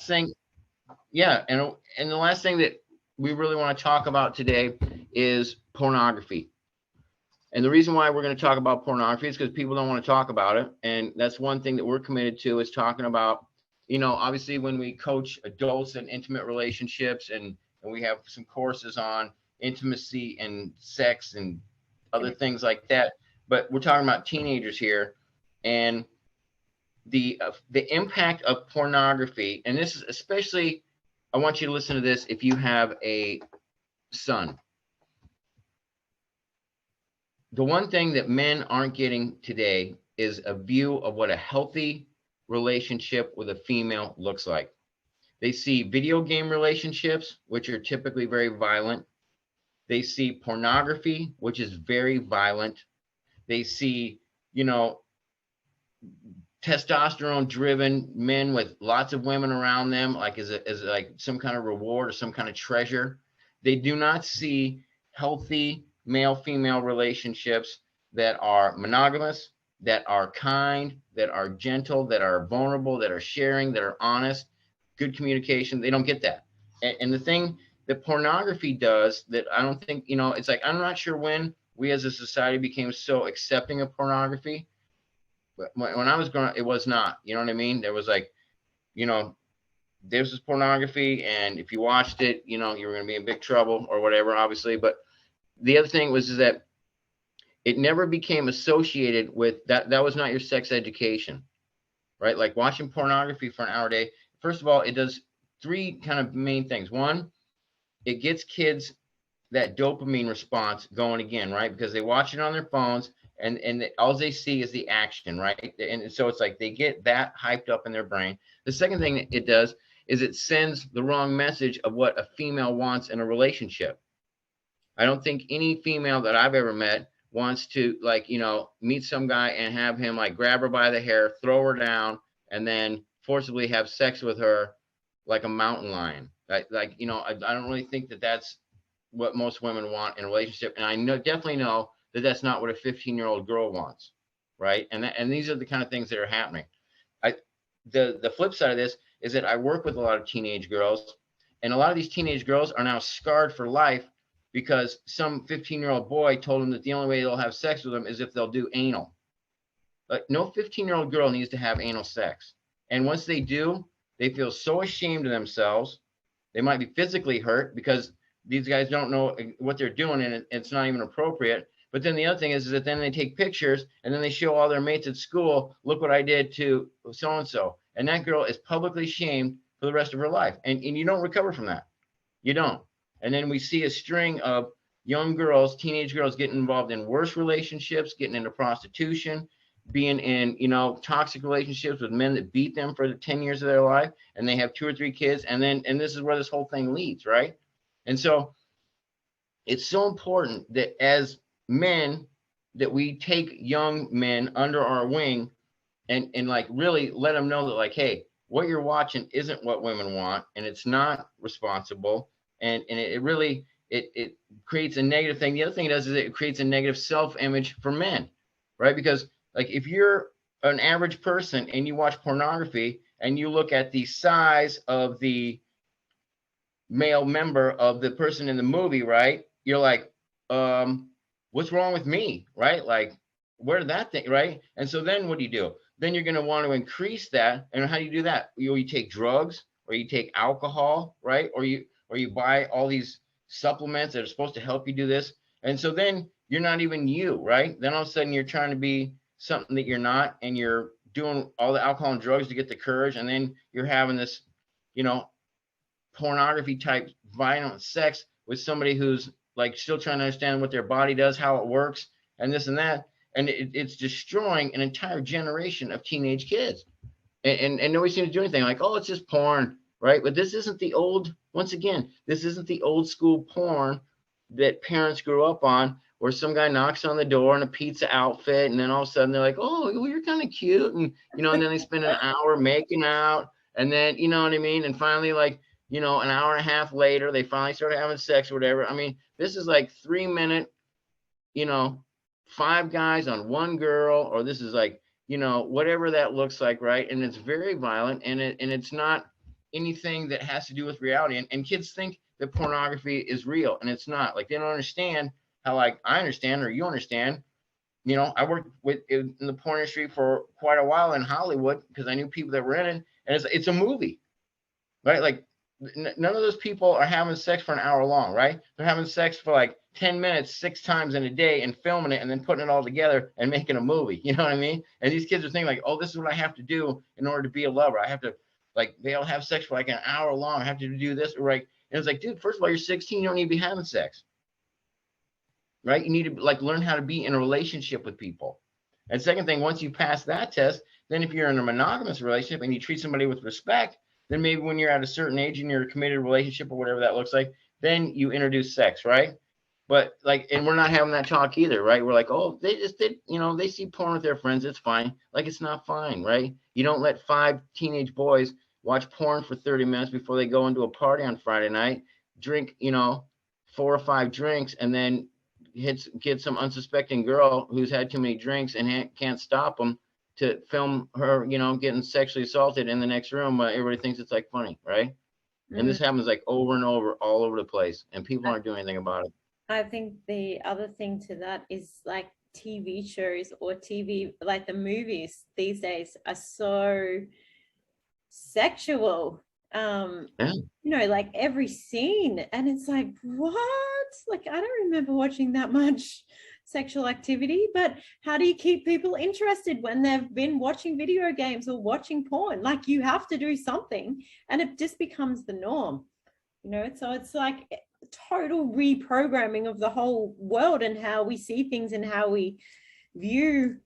thing, yeah, and the last thing that we really want to talk about today is pornography. And the reason why we're going to talk about pornography is because people don't want to talk about it. And that's one thing that we're committed to, is talking about, obviously when we coach adults in intimate relationships, and we have some courses on intimacy and sex and other things like that. But we're talking about teenagers here, and the impact of pornography. And this is especially, I want you to listen to this if you have a son. The one thing that men aren't getting today is a view of what a healthy relationship with a female looks like. They see video game relationships, which are typically very violent. They see pornography, which is very violent. They see, testosterone driven men with lots of women around them, like as like some kind of reward or some kind of treasure. They do not see healthy male female relationships that are monogamous, that are kind, that are gentle, that are vulnerable, that are sharing, that are honest, good communication. They don't get that. And the thing that pornography does that I don't think, it's like, I'm not sure when we as a society became so accepting of pornography. But when I was growing up, it was not, you know what I mean? There was like, this is pornography, and if you watched it, you were going to be in big trouble or whatever, obviously. But the other thing was is that it never became associated with that. That was not your sex education, right? Like watching pornography for an hour a day. First of all, it does three kind of main things. One, it gets kids that dopamine response going again, right? Because they watch it on their phones, and all they see is the action, right? And so it's like they get that hyped up in their brain. The second thing it does is it sends the wrong message of what a female wants in a relationship. I don't think any female that I've ever met wants to, like, meet some guy and have him like grab her by the hair, throw her down, and then forcibly have sex with her like a mountain lion. I don't really think that that's what most women want in a relationship. And I definitely know that that's not what a 15-year-old girl wants, right? And these are the kind of things that are happening. The flip side of this is that I work with a lot of teenage girls, and a lot of these teenage girls are now scarred for life because some 15-year-old boy told them that the only way they'll have sex with them is if they'll do anal. Like, no 15-year-old girl needs to have anal sex. And once they do, they feel so ashamed of themselves. They might be physically hurt because these guys don't know what they're doing, and it's not even appropriate. But then the other thing is that then they take pictures, and then they show all their mates at school, look what I did to so-and-so. And that girl is publicly shamed for the rest of her life. And you don't recover from that. You don't. And then we see a string of young girls, teenage girls, getting involved in worse relationships, getting into prostitution, being in, toxic relationships with men that beat them for the 10 years of their life, and they have 2 or 3 kids. And this is where this whole thing leads, right? And so it's so important that as men, that we take young men under our wing and like really let them know that, like, hey, what you're watching isn't what women want, and it's not responsible. And it really, it creates a negative thing. The other thing it does is it creates a negative self-image for men, right? Because like if you're an average person and you watch pornography and you look at the size of the male member of the person in the movie, right? You're like, what's wrong with me, right? Like, where did that thing, right? And so then what do? Then you're going to want to increase that. And how do you do that? You take drugs, or you take alcohol, right? Or you buy all these supplements that are supposed to help you do this. And so then you're not even you, right? Then all of a sudden you're trying to be something that you're not, and you're doing all the alcohol and drugs to get the courage. And then you're having this, pornography type violent sex with somebody who's like still trying to understand what their body does, how it works, and this and that. And it's destroying an entire generation of teenage kids. And nobody seems to do anything. Like, oh, it's just porn, right? But this isn't the old, once again, this isn't the old school porn that parents grew up on, where some guy knocks on the door in a pizza outfit, and then all of a sudden they're like, oh, well, you're kind of cute. And, and then they spend an hour making out, and then, you know what I mean? And finally, like, an hour and a half later, they finally start having sex or whatever. I mean, this is like 3-minute, 5 guys on 1 girl, or this is like, whatever that looks like, right? And it's very violent, and it's not anything that has to do with reality. And kids think that pornography is real, and it's not. Like, they don't understand how, like, I understand, or you understand. I worked in the porn industry for quite a while in Hollywood because I knew people that were in it, and it's a movie, right? Like, none of those people are having sex for an hour long, right? They're having sex for like 10 minutes, 6 times in a day, and filming it and then putting it all together and making a movie. You know what I mean? And these kids are thinking like, oh, this is what I have to do in order to be a lover. I have to, like, they all have sex for like an hour long. I have to do this, right? And it's like, dude, first of all, you're 16. You don't need to be having sex, right? You need to, like, learn how to be in a relationship with people. And second thing, once you pass that test, then if you're in a monogamous relationship and you treat somebody with respect, then maybe when you're at a certain age and you're a committed relationship or whatever that looks like, then you introduce sex, right? But like, and we're not having that talk either, right? We're like, oh, they just did, they see porn with their friends. It's fine. Like, it's not fine, right? You don't let 5 teenage boys watch porn for 30 minutes before they go into a party on Friday night, drink, 4 or 5 drinks, and then get some unsuspecting girl who's had too many drinks and can't stop them to film her, getting sexually assaulted in the next room. Everybody thinks it's like funny, right? And this happens like over and over, all over the place, and people aren't doing anything about it. I think the other thing to that is like TV shows or TV, like the movies these days are so sexual. Like every scene, and it's like, what? Like, I don't remember watching that much sexual activity. But how do you keep people interested when they've been watching video games or watching porn? Like, you have to do something, and it just becomes the norm, so it's like total reprogramming of the whole world and how we see things and how we view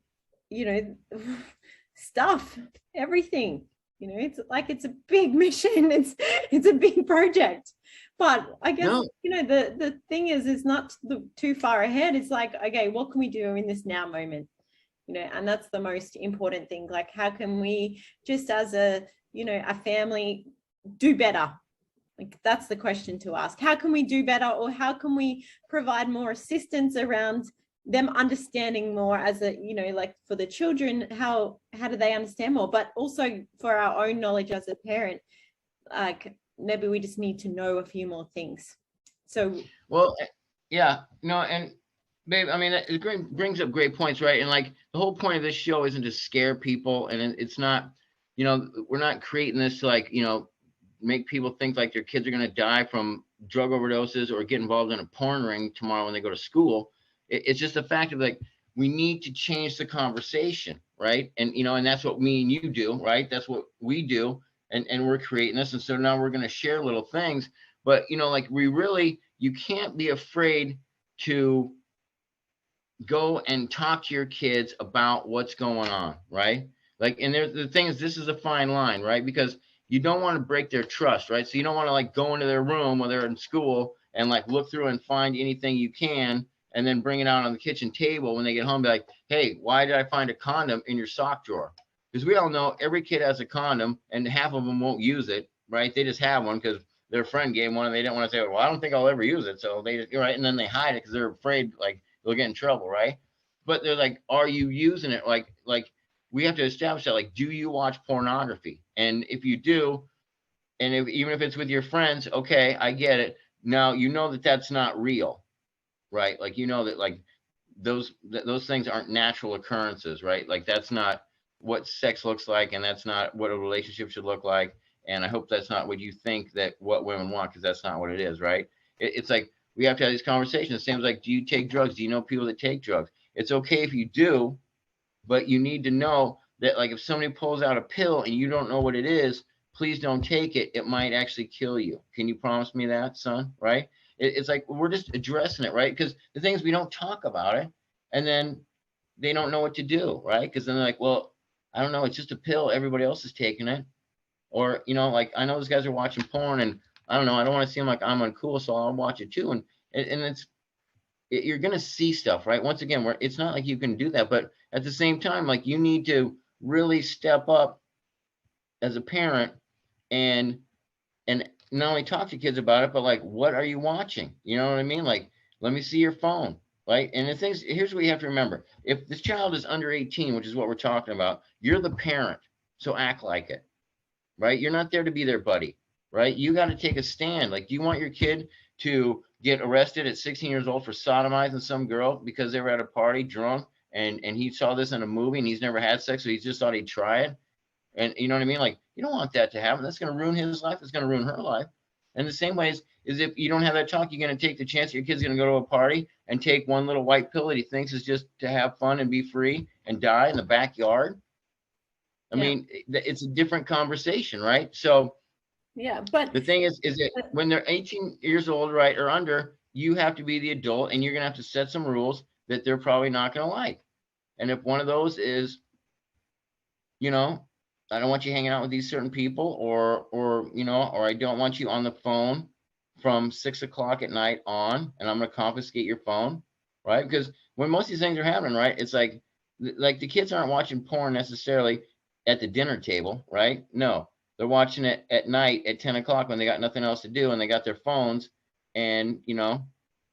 stuff, everything. It's like, it's a big mission. It's a big project. But I guess, the thing is, it's not too far ahead. It's like, okay, what can we do in this now moment? And that's the most important thing. Like, how can we just as a family do better? Like, that's the question to ask. How can we do better, or how can we provide more assistance around them understanding more as a, like for the children, how do they understand more? But also for our own knowledge as a parent, like, maybe we just need to know a few more things. So, well, yeah, and babe, I mean, it brings up great points, right? And like, the whole point of this show isn't to scare people, and it's not, we're not creating this to, like, make people think like their kids are going to die from drug overdoses or get involved in a porn ring tomorrow when they go to school. It's just the fact of, like, we need to change the conversation, right? And and that's what me and you do, right? That's what we do, and we're creating this. And so now we're going to share little things, but like, you can't be afraid to go and talk to your kids about what's going on, right? Like, and the thing is, this is a fine line, right? Because you don't want to break their trust, right? So you don't want to, like, go into their room when they're in school and, like, look through and find anything you can, and then bring it out on the kitchen table when they get home, be like, hey, why did I find a condom in your sock drawer? Because we all know every kid has a condom, and half of them won't use it, right? They just have one because their friend gave one, and they didn't want to say, well, I don't think I'll ever use it. So they just, right? And then they hide it because they're afraid, like, they'll get in trouble, right? But they're like, are you using it? Like we have to establish that, like, do you watch pornography? And if you do, and even if it's with your friends, okay, I get it. Now, that's not real, right? Like, that, like, those things aren't natural occurrences, right? Like, that's not what sex looks like, and that's not what a relationship should look like. And I hope that's not what you think that what women want, because that's not what it is, right? It's like, we have to have these conversations. Same as, like, do you take drugs? Do you know people that take drugs? It's okay if you do, but you need to know that, like, if somebody pulls out a pill and you don't know what it is, please don't take it. It might actually kill you. Can you promise me that, son? Right? It's like, we're just addressing it, right? Because the thing is, we don't talk about it, and then they don't know what to do, right? Because then they're like, well, I don't know. It's just a pill. Everybody else is taking it. Or, like, I know those guys are watching porn, and I don't know. I don't want to seem like I'm uncool, so I'll watch it too. And you're going to see stuff, right? Once again, it's not like you can do that, but at the same time, like, you need to really step up as a parent and not only talk to kids about it, but, like, what are you watching? You know what I mean? Like, let me see your phone, right? And the things, here's what you have to remember. If this child is under 18, which is what we're talking about, you're the parent, so act like it. right? You're not there to be their buddy, right? You got to take a stand. Like, do you want your kid to get arrested at 16 years old for sodomizing some girl because they were at a party drunk and he saw this in a movie and he's never had sex, so he just thought he'd try it? And you know what I mean? Like, you don't want that to happen. That's going to ruin his life. It's going to ruin her life. And the same way is if you don't have that talk, you're going to take the chance that your kid's going to go to a party and take one little white pill that he thinks is just to have fun and be free and die in the backyard. I mean, it's a different conversation, right? So yeah, but the thing is that when they're 18 years old, right, or under, you have to be the adult and you're going to have to set some rules that they're probably not going to like. And if one of those is, you know, I don't want you hanging out with these certain people, or I don't want you on the phone from 6 o'clock at night on, and I'm going to confiscate your phone, right? Because when most of these things are happening, right, it's like the kids aren't watching porn necessarily at the dinner table, right? No, they're watching it at night at 10 o'clock when they got nothing else to do and they got their phones, and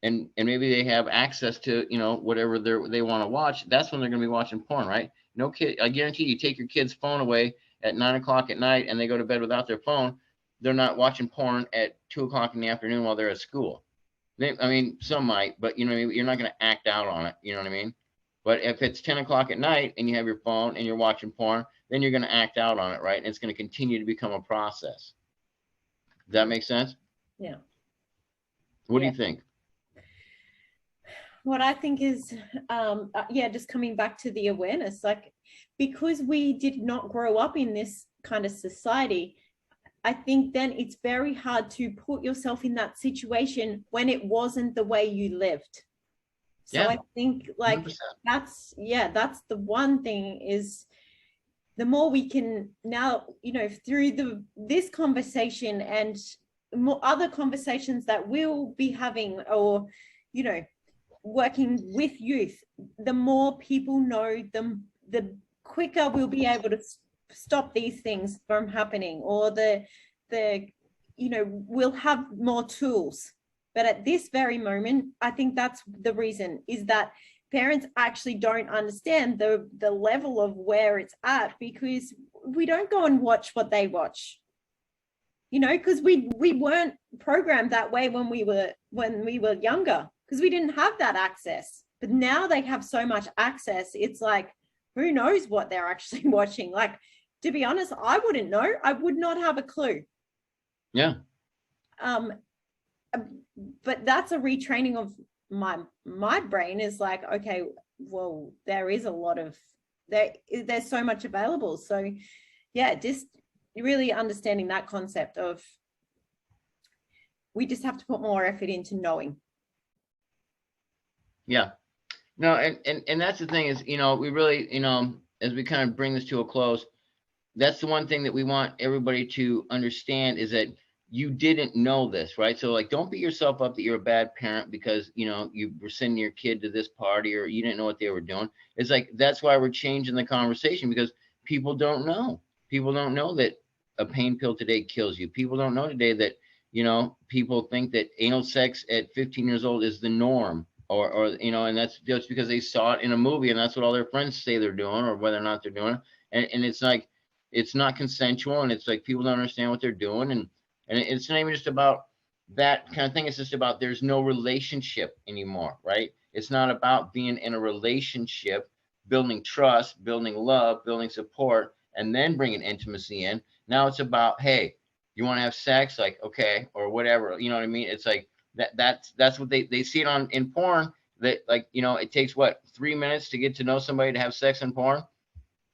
and maybe they have access to whatever they want to watch. That's when they're going to be watching porn, right? No kid, I guarantee you, take your kid's phone away at 9 o'clock at night and they go to bed without their phone, they're not watching porn at 2 o'clock in the afternoon while they're at school. I mean, some might, but you're not going to act out on it. You know what I mean? But if it's 10 o'clock at night and you have your phone and you're watching porn, then you're going to act out on it, right? And it's going to continue to become a process. Does that make sense? Yeah. What do you think? What I think is, just coming back to the awareness, like, because we did not grow up in this kind of society, I think then it's very hard to put yourself in that situation when it wasn't the way you lived. So I think, like, 100%. that's the one thing, is the more we can now, through this conversation and more other conversations that we'll be having, or, working with youth, the more people know, the quicker we'll be able to stop these things from happening, or we'll have more tools. But at this very moment, I think that's the reason, is that parents actually don't understand the level of where it's at, because we don't go and watch what they watch, because we weren't programmed that way when we were younger, because we didn't have that access. But now they have so much access. It's like, who knows what they're actually watching? Like, to be honest, I wouldn't know. I would not have a clue. Yeah. But that's a retraining of my brain, is like, okay, well, there is a lot of there's so much available. So yeah, just really understanding that concept of, we just have to put more effort into knowing. Yeah. No, and that's the thing is, we really, as we kind of bring this to a close, that's the one thing that we want everybody to understand, is that you didn't know this, right? So, like, don't beat yourself up that you're a bad parent because, you were sending your kid to this party, or you didn't know what they were doing. It's like, that's why we're changing the conversation, because people don't know. People don't know that a pain pill today kills you. People don't know today that, people think that anal sex at 15 years old is the norm, or and that's just because they saw it in a movie and that's what all their friends say they're doing, or whether or not they're doing it. And it's like, it's not consensual, and it's like people don't understand what they're doing. And it's not even just about that kind of thing. It's just about, there's no relationship anymore, right? It's not about being in a relationship, building trust, building love, building support, and then bringing intimacy in. Now it's about, hey, you want to have sex? Like, okay, or whatever. You know what I mean? It's like that's what they see it in porn. That, like, it takes 3 minutes to get to know somebody to have sex in porn.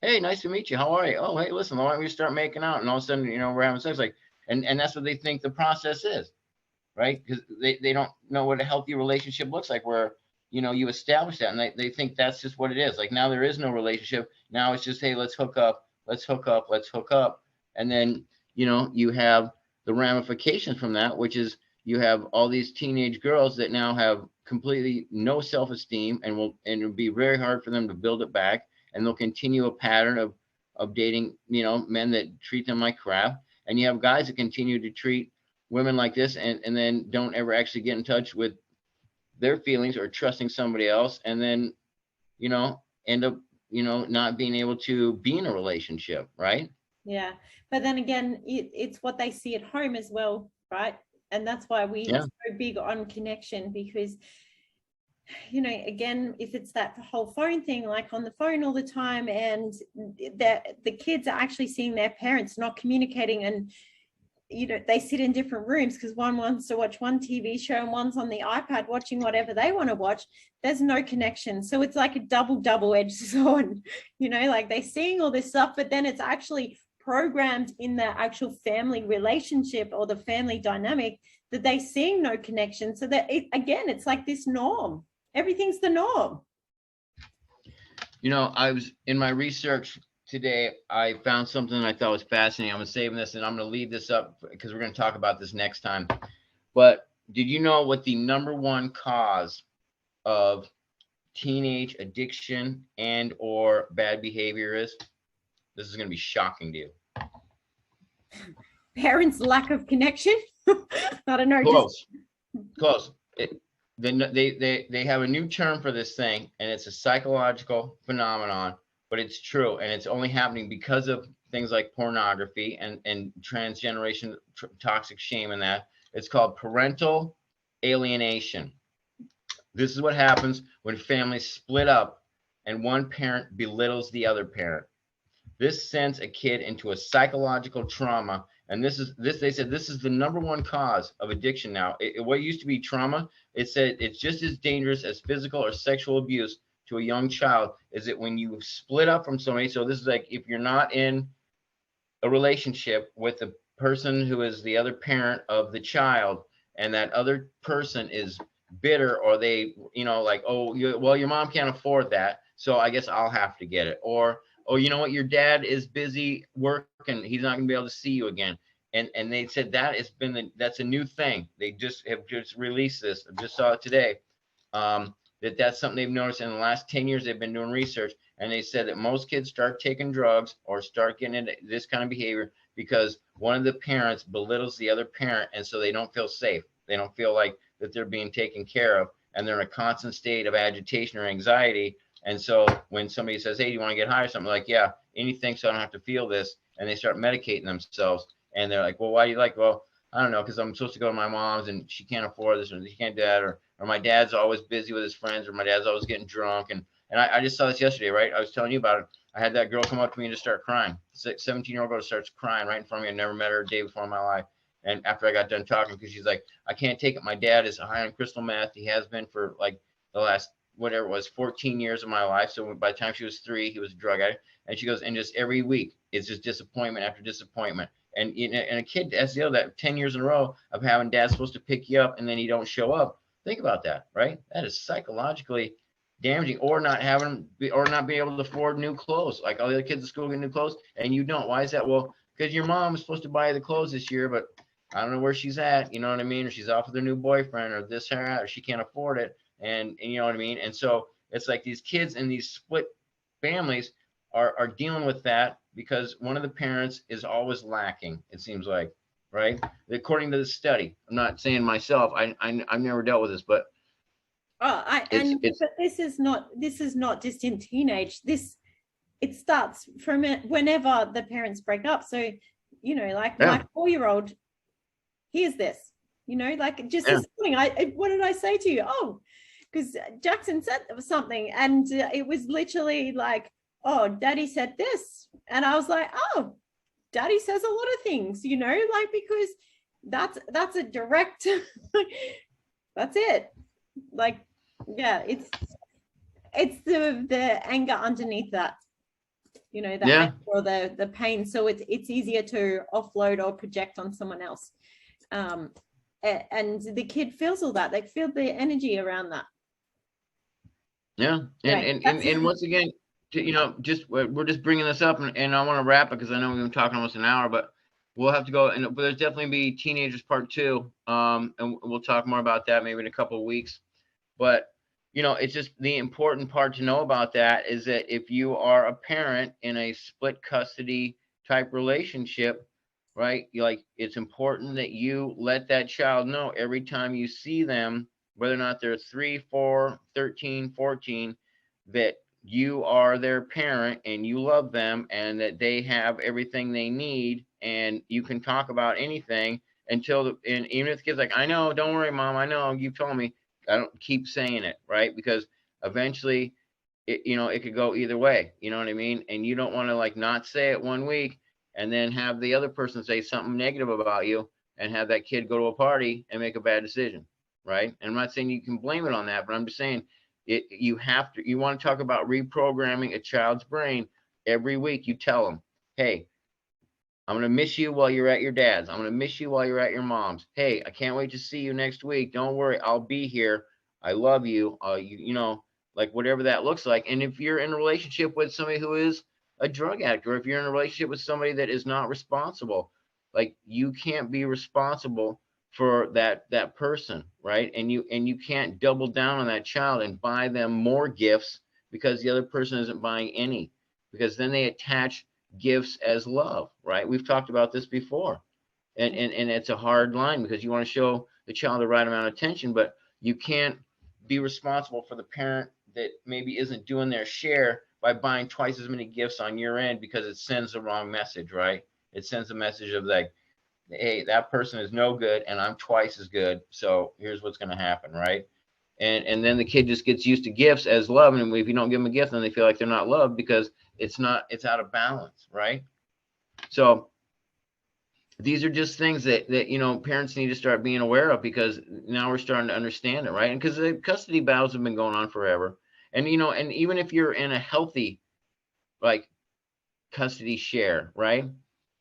Hey, nice to meet you. How are you? Oh, hey, listen, why don't we start making out? And all of a sudden, we're having sex. Like, and that's what they think the process is, right? Because they don't know what a healthy relationship looks like, where, you establish that, and they think that's just what it is. Like, now there is no relationship. Now it's just, hey, let's hook up. And then, you have the ramifications from that, which is you have all these teenage girls that now have completely no self-esteem, and it'll be very hard for them to build it back. And they'll continue a pattern of dating, men that treat them like crap. And you have guys that continue to treat women like this, and then don't ever actually get in touch with their feelings or trusting somebody else. And then, end up, not being able to be in a relationship, right? Yeah. But then again, it's what they see at home as well, right? And that's why we're so big on connection, because, you know, again, if it's that whole phone thing, like on the phone all the time, and the kids are actually seeing their parents not communicating, and, you know, they sit in different rooms because one wants to watch one TV show and one's on the iPad watching whatever they want to watch. There's no connection. So it's like a double-edged sword, you know, like they're seeing all this stuff, but then it's actually programmed in the actual family relationship or the family dynamic that they're seeing no connection. So that again, it's like this norm. Everything's the norm. You know, I was in my research today, I found something I thought was fascinating. I'm saving this and I'm going to leave this up because we're going to talk about this next time. But did you know what the #1 cause of teenage addiction and or bad behavior is? This is going to be shocking to you. Parents' lack of connection. I don't know. Close. They have a new term for this thing, and it's a psychological phenomenon, but it's true, and it's only happening because of things like pornography and transgeneration, toxic shame, and that. It's called parental alienation. This is what happens when families split up and one parent belittles the other parent. This sends a kid into a psychological trauma, and they said this is the #1 cause of addiction now. What used to be trauma, it said it's just as dangerous as physical or sexual abuse to a young child. Is it when you split up from somebody? So this is like if you're not in a relationship with the person who is the other parent of the child, and that other person is bitter, or they, you know, like, oh, well, your mom can't afford that, so I guess I'll have to get it. Or, oh, you know what, your dad is busy working, he's not gonna be able to see you again. And they said that it's been that's a new thing. They have just released this. I just saw it today. That's something they've noticed in the last 10 years. They've been doing research, and they said that most kids start taking drugs or start getting into this kind of behavior because one of the parents belittles the other parent, and so they don't feel safe. They don't feel like that they're being taken care of, and they're in a constant state of agitation or anxiety. And so when somebody says, hey, do you want to get high or something, like, yeah, anything so I don't have to feel this, and they start medicating themselves. And they're like, well, why do you like? Well, I don't know, because I'm supposed to go to my mom's and she can't afford this, or she can't do that, or my dad's always busy with his friends, or my dad's always getting drunk. And I just saw this yesterday, right? I was telling you about it. I had that girl come up to me and just start crying. 17-year-old girl starts crying right in front of me. I never met her a day before in my life. And after I got done talking, because she's like, I can't take it. My dad is high on crystal meth. He has been for like the last, whatever it was, 14 years of my life. So by the time she was 3, he was a drug addict. And she goes, and just every week, it's just disappointment after disappointment. And a kid, that's the other, that 10 years in a row of having dad supposed to pick you up and then he don't show up. Think about that, right? That is psychologically damaging. Or not being able to afford new clothes. Like all the other kids at school get new clothes and you don't. Why is that? Well, because your mom was supposed to buy the clothes this year, but I don't know where she's at. You know what I mean? Or she's off with her new boyfriend, or this, or she can't afford it. And you know what I mean? And so it's like these kids in these split families are dealing with that because one of the parents is always lacking, it seems like, right? According to the study. I'm not saying myself, I've never dealt with this, but but this is not just in teenage. It starts from whenever the parents break up. So, you know, like my 4-year-old hears this, you know, like just this morning, what did I say to you? Oh, because Jackson said there was something, and it was literally like, oh, daddy said this. And I was like, oh, daddy says a lot of things, you know, like, because that's a direct, that's it. Like, yeah, it's the anger underneath that, you know, the anger or the pain. So it's easier to offload or project on someone else. And the kid feels all that. They feel the energy around that. Yeah. And once again, you know, we're just bringing this up, and I want to wrap it because I know we've been talking almost an hour, but we'll have to go. But there's definitely be Teenagers Part 2, and we'll talk more about that maybe in a couple of weeks. But you know, it's just the important part to know about that is that if you are a parent in a split custody type relationship, right? It's important that you let that child know every time you see them, whether or not they're 3, 4, 13, 14, that you are their parent and you love them and that they have everything they need and you can talk about anything until and even if the kid's like, I know, don't worry, mom, I know, you've told me. I don't keep saying it, right? Because eventually it could go either way. You know what I mean? And you don't want to like not say it one week and then have the other person say something negative about you and have that kid go to a party and make a bad decision, right? And I'm not saying you can blame it on that, but I'm just saying you want to talk about reprogramming a child's brain. Every week you tell them, hey, I'm going to miss you while you're at your dad's. I'm going to miss you while you're at your mom's. Hey, I can't wait to see you next week. Don't worry, I'll be here. I love you. Like whatever that looks like. And if you're in a relationship with somebody who is a drug addict, or if you're in a relationship with somebody that is not responsible, like you can't be responsible for that person, right? And you can't double down on that child and buy them more gifts because the other person isn't buying any, because then they attach gifts as love, right? We've talked about this before. And it's a hard line because you want to show the child the right amount of attention, but you can't be responsible for the parent that maybe isn't doing their share by buying twice as many gifts on your end, because it sends the wrong message, right? It sends a message of like, hey, that person is no good and I'm twice as good, so here's what's going to happen, right? And then the kid just gets used to gifts as love, and if you don't give them a gift, then they feel like they're not loved because it's out of balance, right? So these are just things that parents need to start being aware of, because now we're starting to understand it, right? And because the custody battles have been going on forever, and and even if you're in a healthy like custody share, right,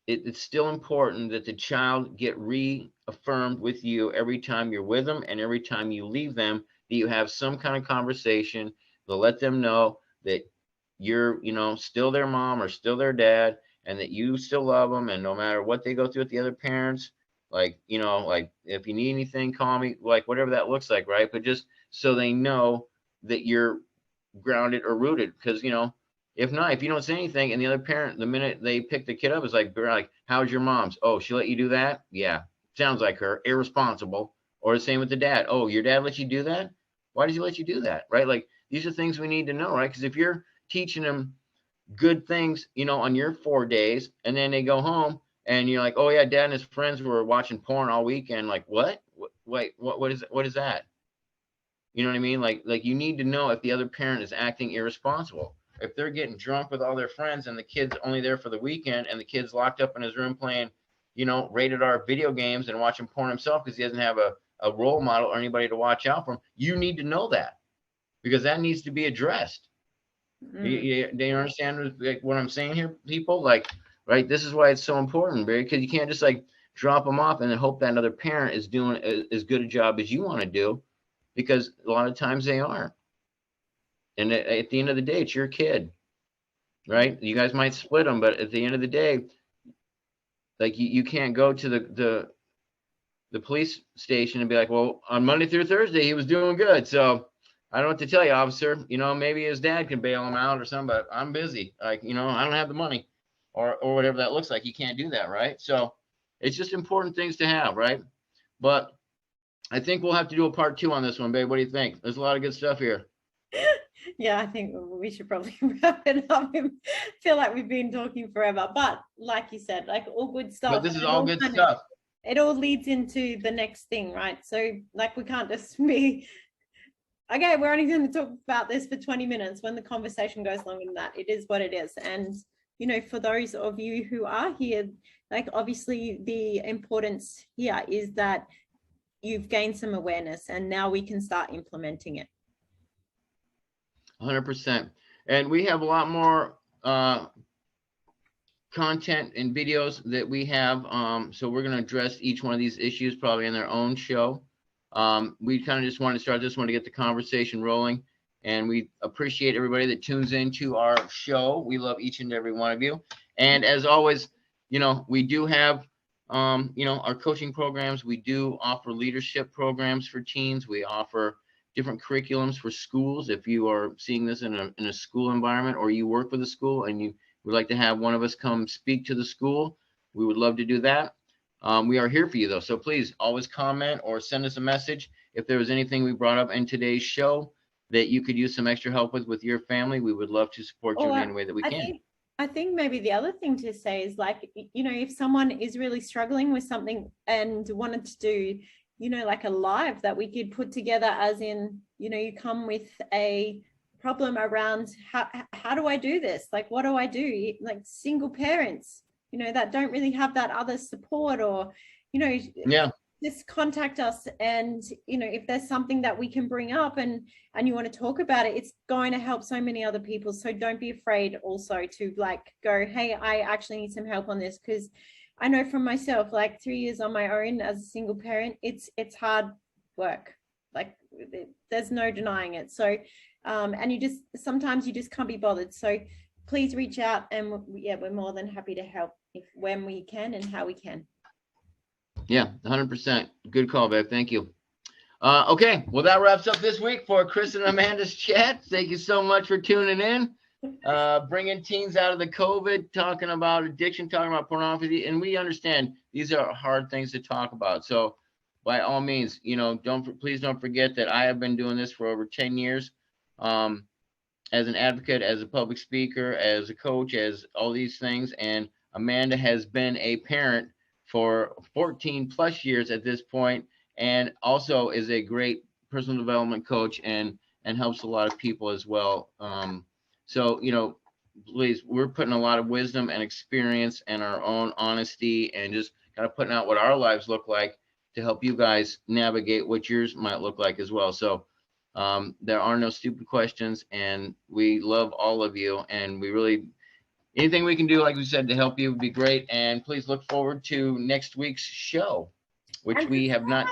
it's still important that the child get reaffirmed with you every time you're with them and every time you leave them, that you have some kind of conversation to let them know that you're still their mom or still their dad, and that you still love them, and no matter what they go through with the other parents, like like if you need anything, call me, like whatever that looks like, right? But just so they know that you're grounded or rooted, because if not, if you don't say anything and the other parent, the minute they pick the kid up, is like, they're like, how's your mom's? Oh, she let you do that? Yeah, sounds like her. Irresponsible. Or the same with the dad. Oh, your dad let you do that? Why did he let you do that? Right? Like, these are things we need to know, right? Because if you're teaching them good things, on your 4 days, and then they go home and you're like, oh yeah, dad and his friends were watching porn all weekend. Like, what? Wait, what is that? You know what I mean? Like you need to know if the other parent is acting irresponsible. If they're getting drunk with all their friends and the kid's only there for the weekend, and the kid's locked up in his room playing, rated R video games and watching porn himself because he doesn't have a role model or anybody to watch out for him, you need to know that, because that needs to be addressed. Do you understand what I'm saying here, people? Like, right? This is why it's so important, because you can't just like drop them off and then hope that another parent is doing as good a job as you want to do, because a lot of times they aren't. And at the end of the day, it's your kid, right? You guys might split them, but at the end of the day, like you can't go to the police station and be like, well, on Monday through Thursday, he was doing good. So I don't know what to tell you, officer. Maybe his dad can bail him out or something, but I'm busy. Like, I don't have the money, or whatever that looks like. You can't do that, right? So it's just important things to have, right? But I think we'll have to do a part 2 on this one, babe. What do you think? There's a lot of good stuff here. Yeah, I think we should probably wrap it up. I feel like we've been talking forever, but like you said, like all good stuff. But this is all good stuff. It all leads into the next thing, right? So like we can't just be, okay, we're only going to talk about this for 20 minutes when the conversation goes longer than that. It is what it is. And, for those of you who are here, like obviously the importance here is that you've gained some awareness and now we can start implementing it. 100%. And we have a lot more content and videos that we have. So we're going to address each one of these issues probably in their own show. We kind of just want to start this one to get the conversation rolling. And we appreciate everybody that tunes into our show. We love each and every one of you. And as always, we do have, our coaching programs. We do offer leadership programs for teens. We offer different curriculums for schools. If you are seeing this in a school environment, or you work with a school and you would like to have one of us come speak to the school, we would love to do that. We are here for you though. So please always comment or send us a message if there was anything we brought up in today's show that you could use some extra help with your family, we would love to support you in any way that we can. I think maybe the other thing to say is, like, you know, if someone is really struggling with something and wanted to do, you know, like a live that we could put together, as in, you know, you come with a problem around how do I do this? Like, what do I do? Like single parents, you know, that don't really have that other support, or, you know, yeah, just contact us. And, you know, if there's something that we can bring up and you want to talk about it, it's going to help so many other people. So don't be afraid also to like go, hey, I actually need some help on this. Because I know from myself, like 3 years on my own as a single parent, it's hard work. Like there's no denying it. So and you just sometimes you just can't be bothered. So please reach out, and yeah, we're more than happy to help when we can and how we can. Yeah, 100%. Good call, Bev. Thank you. Okay, well, that wraps up this week for Chris and Amanda's chat. Thank you so much for tuning in, bringing teens out of the COVID, talking about addiction, talking about pornography, and we understand these are hard things to talk about. So, by all means, you know, please don't forget that I have been doing this for over 10 years, as an advocate, as a public speaker, as a coach, as all these things, and Amanda has been a parent for 14 plus years at this point, and also is a great personal development coach and helps a lot of people as well. So, you know, please, we're putting a lot of wisdom and experience and our own honesty and just kind of putting out what our lives look like to help you guys navigate what yours might look like as well. So there are no stupid questions, and we love all of you, and we really, anything we can do, like we said, to help you would be great. And please look forward to next week's show, which we have not.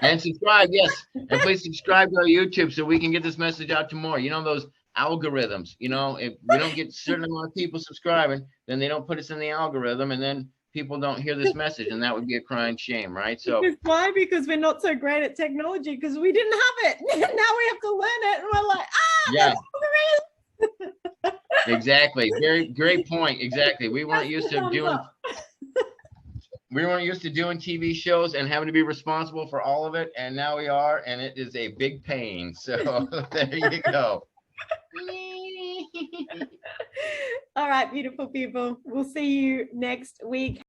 And subscribe, yes. And please subscribe to our YouTube so we can get this message out to more. You know, those algorithms, you know, if we don't get a certain amount of people subscribing, then they don't put us in the algorithm, and then people don't hear this message, and that would be a crying shame, right? So why? Because we're not so great at technology, because we didn't have it. Now we have to learn it, and we're like, yeah. Exactly. Very great point. Exactly. We weren't used to doing TV shows and having to be responsible for all of it, and now we are, and it is a big pain. So there you go. All right, beautiful people. We'll see you next week.